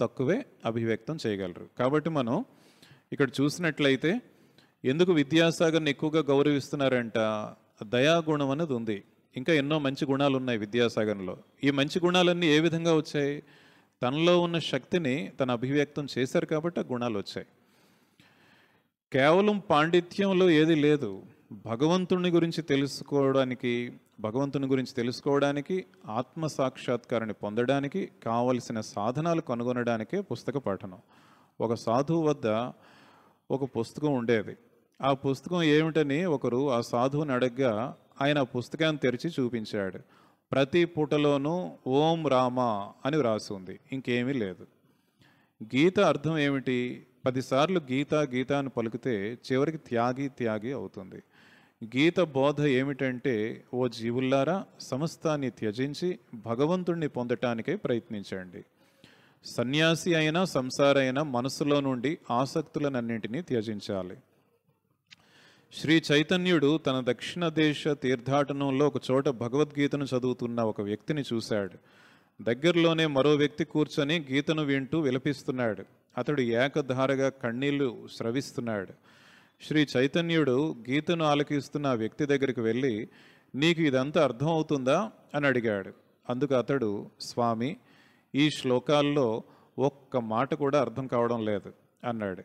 తక్కువే అభివ్యక్తం చేయగలరు. కాబట్టి మనం ఇక్కడ చూసినట్లయితే ఎందుకు విద్యాసాగర్ని ఎక్కువగా గౌరవిస్తున్నారంట, దయాగుణం అనేది ఉంది. ఇంకా ఎన్నో మంచి గుణాలు ఉన్నాయి విద్యాసాగర్లో. ఈ మంచి గుణాలన్నీ ఏ విధంగా వచ్చాయి? తనలో ఉన్న శక్తిని తను అభివ్యక్తం చేశారు కాబట్టి ఆ గుణాలు వచ్చాయి. కేవలం పాండిత్యంలో ఏది లేదు. భగవంతుని గురించి తెలుసుకోవడానికి ఆత్మ సాక్షాత్కారాన్ని పొందడానికి కావలసిన సాధనాలు కనుగొనడానికే పుస్తక పఠనం. ఒక సాధువు వద్ద ఒక పుస్తకం ఉండేది. ఆ పుస్తకం ఏమిటని ఒకరు ఆ సాధువుని అడగ్గా ఆయన ఆ పుస్తకాన్ని తెరిచి చూపించాడు. ప్రతి పుటలోనూ ఓం రామ అని వ్రాసి ఉంది, ఇంకేమీ లేదు. గీత అర్థం ఏమిటి? 10 సార్లు గీత గీత అని పలికితే చివరికి త్యాగి త్యాగి అవుతుంది. గీత బోధ ఏమిటంటే, ఓ జీవుల్లారా, సమస్తాన్ని త్యజించి భగవంతుణ్ణి పొందటానికే ప్రయత్నించండి. సన్యాసి అయినా సంసారి అయినా మనసులో నుండి ఆసక్తులనన్నింటినీ త్యజించాలి. శ్రీ చైతన్యుడు తన దక్షిణ దేశ తీర్థాటనంలో ఒక చోట భగవద్గీతను చదువుతున్న ఒక వ్యక్తిని చూశాడు. దగ్గరలోనే మరో వ్యక్తి కూర్చొని గీతను వింటూ విలపిస్తున్నాడు. అతడు ఏకధారగా కన్నీళ్లు స్రవిస్తున్నాడు. శ్రీ చైతన్యుడు గీతను ఆలకిస్తున్న ఆ వ్యక్తి దగ్గరికి వెళ్ళి, నీకు ఇదంతా అర్థం అవుతుందా అని అడిగాడు. అందుకు అతడు, స్వామి, ఈ శ్లోకాల్లో ఒక్క మాట కూడా అర్థం కావడం లేదు అన్నాడు.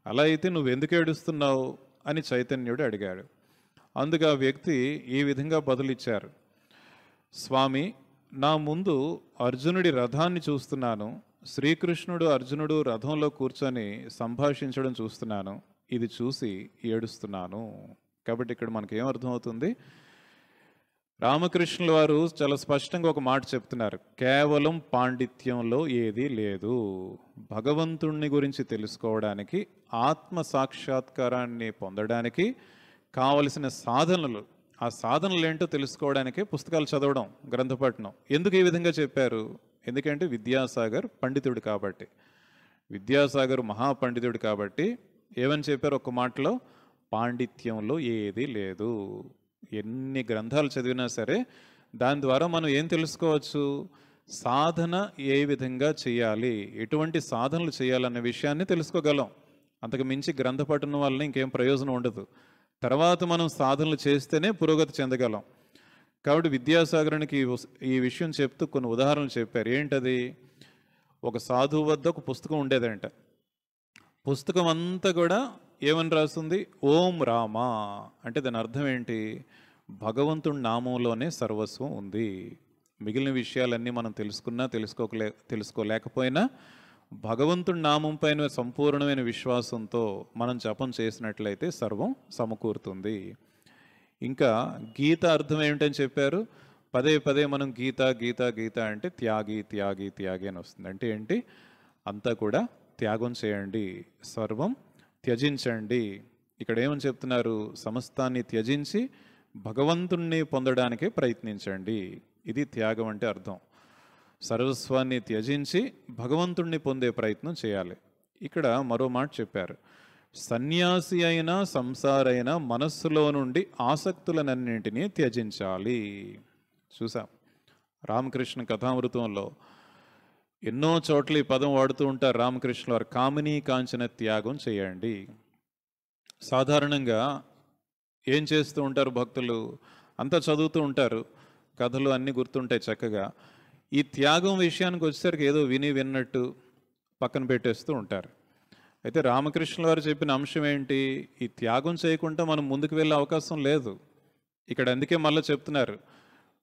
అలా అయితే నువ్వెందుకు ఏడుస్తున్నావు అని చైతన్యుడు అడిగాడు. అందుకు ఆ వ్యక్తి ఈ విధంగా బదులిచ్చారు, స్వామి, నా ముందు అర్జునుడి రథాన్ని చూస్తున్నాను. శ్రీకృష్ణుడు అర్జునుడు రథంలో కూర్చొని సంభాషించడం చూస్తున్నాను. ఇది చూసి ఏడుస్తున్నాను. కాబట్టి ఇక్కడ మనకి ఏం అర్థమవుతుంది? రామకృష్ణుల వారు చాలా స్పష్టంగా ఒక మాట చెప్తున్నారు, కేవలం పాండిత్యంలో ఏదీ లేదు. భగవంతుణ్ణి గురించి తెలుసుకోవడానికి, ఆత్మ సాక్షాత్కారాన్ని పొందడానికి కావలసిన సాధనలు, ఆ సాధనలు ఏంటో తెలుసుకోవడానికే పుస్తకాలు చదవడం, గ్రంథపఠనం. ఎందుకు ఈ విధంగా చెప్పారు? ఎందుకంటే విద్యాసాగర్ పండితుడు కాబట్టి, విద్యాసాగర్ మహాపండితుడు కాబట్టి ఏమని చెప్పారు ఒక్క మాటలో? పాండిత్యంలో ఏదీ లేదు. ఎన్ని గ్రంథాలు చదివినా సరే దాని ద్వారా మనం ఏం తెలుసుకోవచ్చు? సాధన ఏ విధంగా చేయాలి, ఎటువంటి సాధనలు చేయాలన్న విషయాన్ని తెలుసుకోగలం. అంతకు మించి గ్రంథపఠనం వల్ల ఇంకేం ప్రయోజనం ఉండదు. తర్వాత మనం సాధనలు చేస్తేనే పురోగతి చెందగలం. కాబట్టి విద్యాసాగరానికి ఈ విషయం చెప్తూ కొన్ని ఉదాహరణలు చెప్పారు. ఏంటది? ఒక సాధువు వద్ద ఒక పుస్తకం ఉండేదంట. పుస్తకం అంతా కూడా ఏమని రాస్తుంది? ఓం రామ అంటే దాని అర్థం ఏంటి? భగవంతుడి నామంలోనే సర్వస్వం ఉంది. మిగిలిన విషయాలన్నీ మనం తెలుసుకున్నా తెలుసుకోలేకపోయినా భగవంతుడి నామం పైన సంపూర్ణమైన విశ్వాసంతో మనం జపం చేసినట్లయితే సర్వం సమకూరుతుంది. ఇంకా గీత అర్థం ఏమిటని చెప్పారు? పదే పదే మనం గీత గీత గీత అంటే త్యాగి త్యాగి త్యాగి అని వస్తుంది. అంటే ఏంటి? అంతా కూడా త్యాగం చేయండి, సర్వం త్యజించండి. ఇక్కడ ఏమని చెప్తున్నారు? సమస్తాన్ని త్యజించి భగవంతుణ్ణి పొందడానికే ప్రయత్నించండి. ఇది త్యాగం అంటే అర్థం. సర్వస్వాన్ని త్యజించి భగవంతుణ్ణి పొందే ప్రయత్నం చేయాలి. ఇక్కడ మరో మాట చెప్పారు, సన్యాసి అయినా సంసారైనా మనస్సులో నుండి ఆసక్తులనన్నింటినీ త్యజించాలి. చూసాం రామకృష్ణ కథామృతంలో ఎన్నో చోట్ల ఈ పదం వాడుతూ ఉంటారు రామకృష్ణ వారు. కామినీ కాంచన త్యాగం చేయండి. సాధారణంగా ఏం చేస్తూ ఉంటారు భక్తులు? అంతా చదువుతూ ఉంటారు, కథలు అన్నీ గుర్తుంటాయి చక్కగా. ఈ త్యాగం విషయానికి వచ్చేసరికి ఏదో విన్నట్టు పక్కన పెట్టేస్తూ ఉంటారు. అయితే రామకృష్ణ వారు చెప్పిన అంశం ఏంటి? ఈ త్యాగం చేయకుండా మనం ముందుకు వెళ్ళే అవకాశం లేదు. ఇక్కడ అందుకే మళ్ళీ చెప్తున్నారు,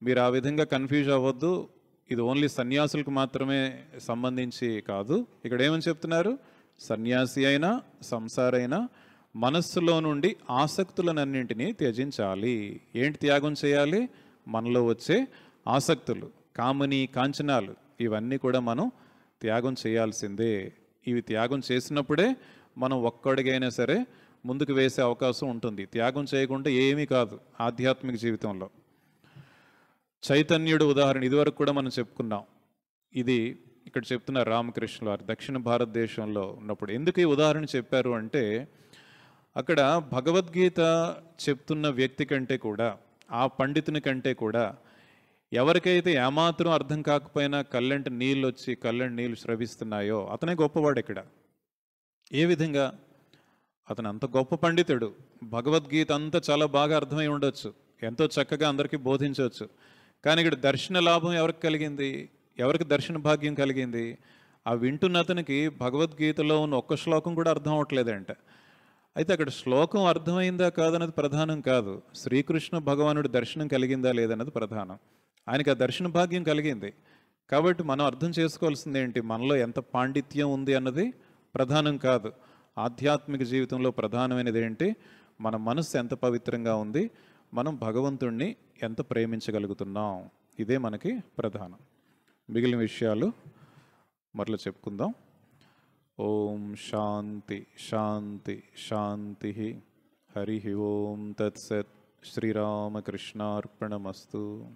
మీరు ఆ విధంగా కన్ఫ్యూజ్ అవ్వద్దు, ఇది ఓన్లీ సన్యాసులకు మాత్రమే సంబంధించి కాదు. ఇక్కడ ఏమని చెప్తున్నారు? సన్యాసి అయినా సంసారైనా మనస్సులో నుండి ఆసక్తులనన్నింటినీ త్యజించాలి. ఏంటి త్యాగం చేయాలి? మనలో వచ్చే ఆసక్తులు, కామనీ కాంచనాలు, ఇవన్నీ కూడా మనం త్యాగం చేయాల్సిందే. ఇవి త్యాగం చేసినప్పుడే మనం ఒక్కడిగైనా సరే ముందుకు వేసే అవకాశం ఉంటుంది. త్యాగం చేయకుండా ఏమీ కాదు ఆధ్యాత్మిక జీవితంలో. చైతన్యుడు ఉదాహరణ ఇదివరకు కూడా మనం చెప్పుకున్నాం. ఇది ఇక్కడ చెప్తున్నారు రామకృష్ణ వారు దక్షిణ భారతదేశంలో ఉన్నప్పుడు. ఎందుకు ఈ ఉదాహరణ చెప్పారు అంటే, అక్కడ భగవద్గీత చెప్తున్న వ్యక్తి కంటే కూడా, ఆ పండితుని కంటే కూడా ఎవరికైతే ఏమాత్రం అర్థం కాకపోయినా కళ్ళంట నీళ్ళు వచ్చి కళ్ళంట నీళ్ళు స్రవిస్తున్నాయో అతనే గొప్పవాడు ఇక్కడ. ఏ విధంగా? అతను అంత గొప్ప పండితుడు, భగవద్గీత అంతా చాలా బాగా అర్థమై ఉండొచ్చు, ఎంతో చక్కగా అందరికీ బోధించవచ్చు. కానీ ఇక్కడ దర్శన లాభం ఎవరికి కలిగింది? ఎవరికి దర్శన భాగ్యం కలిగింది? ఆ వింటున్న అతనికి భగవద్గీతలో ఉన్న ఒక్క శ్లోకం కూడా అర్థం అవ్వట్లేదంట. అయితే అక్కడ శ్లోకం అర్థమైందా కాదన్నది ప్రధానం కాదు, శ్రీకృష్ణ భగవానుడి దర్శనం కలిగిందా లేదన్నది ప్రధానం. ఆయనకి ఆ దర్శన భాగ్యం కలిగింది. కాబట్టి మనం అర్థం చేసుకోవాల్సింది ఏంటి? మనలో ఎంత పాండిత్యం ఉంది అన్నది ప్రధానం కాదు. ఆధ్యాత్మిక జీవితంలో ప్రధానమైనది ఏంటి? మన మనస్సు ఎంత పవిత్రంగా ఉంది, మనం భగవంతుణ్ణి ఎంత ప్రేమించగలుగుతున్నాం, ఇదే మనకి ప్రధానం. మిగిలిన విషయాలు మరలా చెప్పుకుందాం. ఓం శాంతి శాంతి శాంతి. హరి ఓం తత్సత్. శ్రీరామకృష్ణార్పణమస్తు.